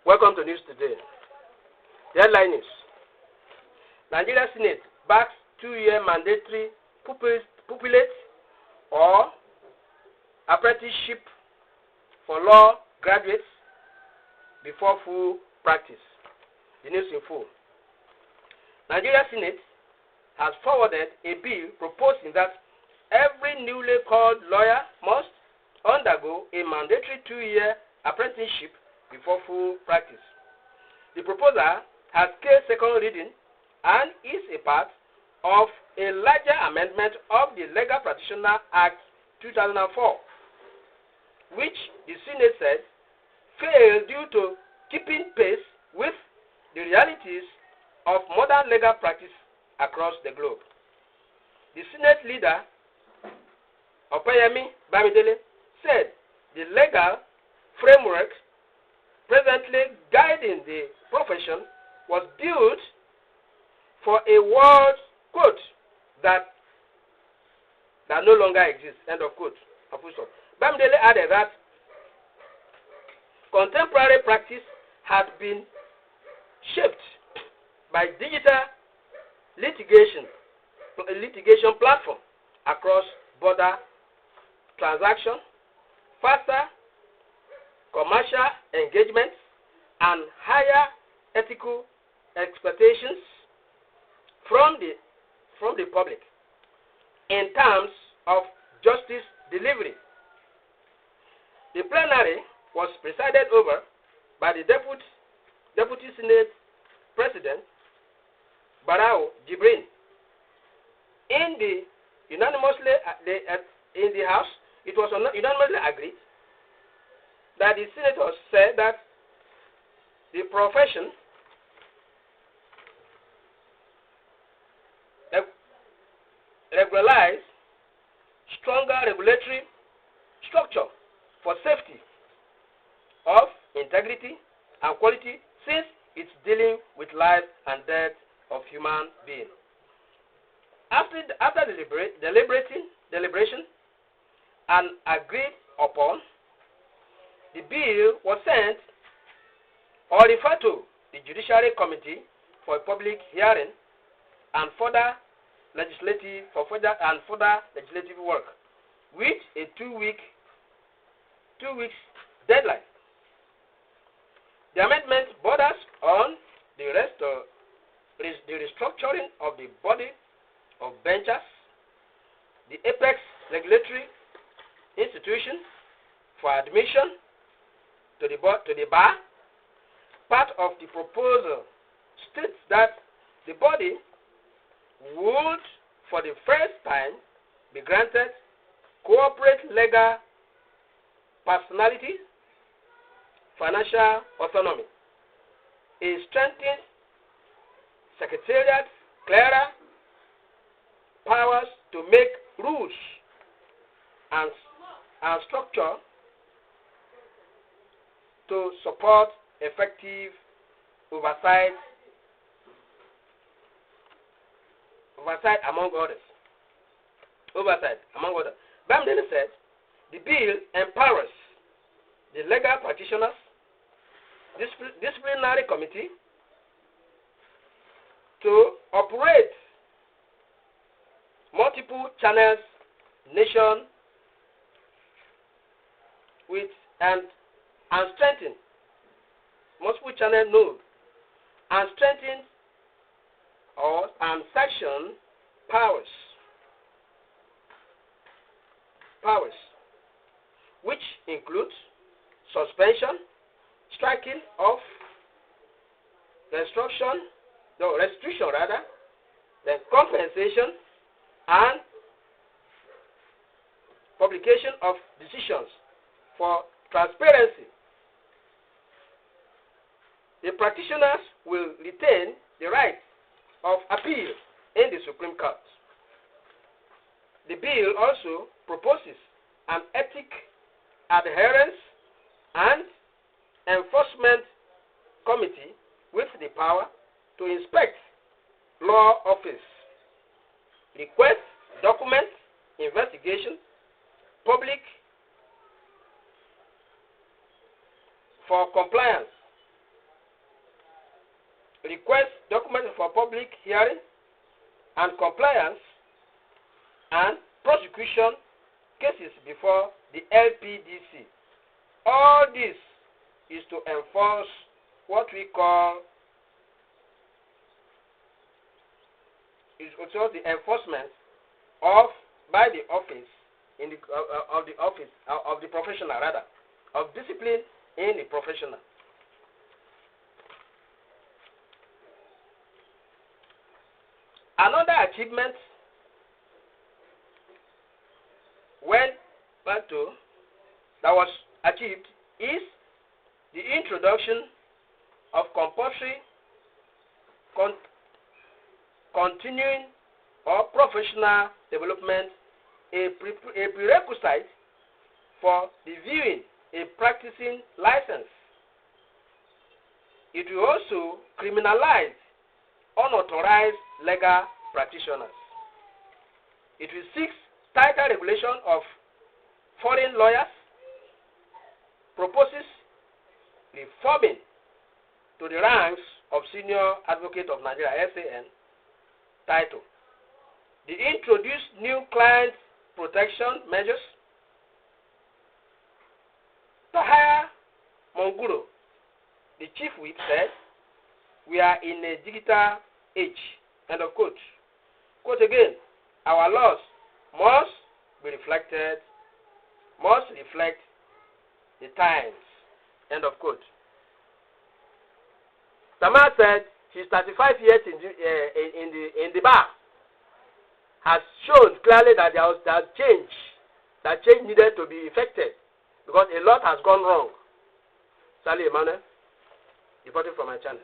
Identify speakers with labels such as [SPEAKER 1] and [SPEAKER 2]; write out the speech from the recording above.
[SPEAKER 1] Welcome to News Today. The headline is Nigeria Senate backs 2-year mandatory pupilage or apprenticeship for law graduates before full practice. The news in full. Nigeria Senate has forwarded a bill proposing that every newly called lawyer must undergo a mandatory 2-year apprenticeship before full practice. The proposal has scaled second reading and is a part of a larger amendment of the Legal Practitioner Act 2004, which the Senate said failed due to keeping pace with the realities of modern legal practice across the globe. The Senate leader, Opeyemi Bamidele, said the legal framework presently guiding the profession was built for a world, quote, that no longer exists, end of quote. Bamidele added that contemporary practice had been shaped by digital litigation platform across border transaction, faster commercial engagements, and higher ethical expectations from the public in terms of justice delivery. The plenary was presided over by the Deputy Senate President Barau Jibrin. In the House, it was unanimously agreed that the senators said that the profession regularize stronger regulatory structure for safety of integrity and quality, since it's dealing with life and death of human beings. After deliberation and agreed upon, the bill was sent or referred to the Judiciary Committee for a public hearing and further legislative work, with a 2 weeks deadline. The amendment borders on the restructuring of the body of benchers, the apex regulatory institution for admission to the bar. Part of the proposal states that the body would, for the first time, be granted corporate legal personality, financial autonomy, a strengthened secretariat, clearer powers to make rules and structure to support effective oversight among others. Bamidele said the bill empowers the legal practitioners, disciplinary committee to operate multiple channels nation with and strengthen multiple channel node and strengthen and sanction powers, which includes suspension, striking of restriction, then compensation and publication of decisions for transparency. The practitioners will retain the right of appeal in the Supreme Court. The bill also proposes an ethic adherence and enforcement committee with the power to inspect law office, request documents, investigation, public for compliance hearing and compliance and prosecution cases before the LPDC. All this is to enforce what we call is also the enforcement of by the office in the of the professional, rather of discipline in the professional. Another achievement that was achieved is the introduction of compulsory continuing or professional development, a prerequisite for reviewing a practicing license. It will also criminalize unauthorized legal practitioners. It will seek tighter regulation of foreign lawyers, proposes reforming to the ranks of Senior Advocate of Nigeria (SAN) title. The introduced new client protection measures. Tahaya Monguro, the chief whip, said, "We are in a digital age." End of quote. Quote again, "Our laws must reflect the times." End of quote. Tamar said she's 35 years in the bar, has shown clearly that there's change, that change needed to be effected because a lot has gone wrong. Sally Emmanuel, reporting from my channel.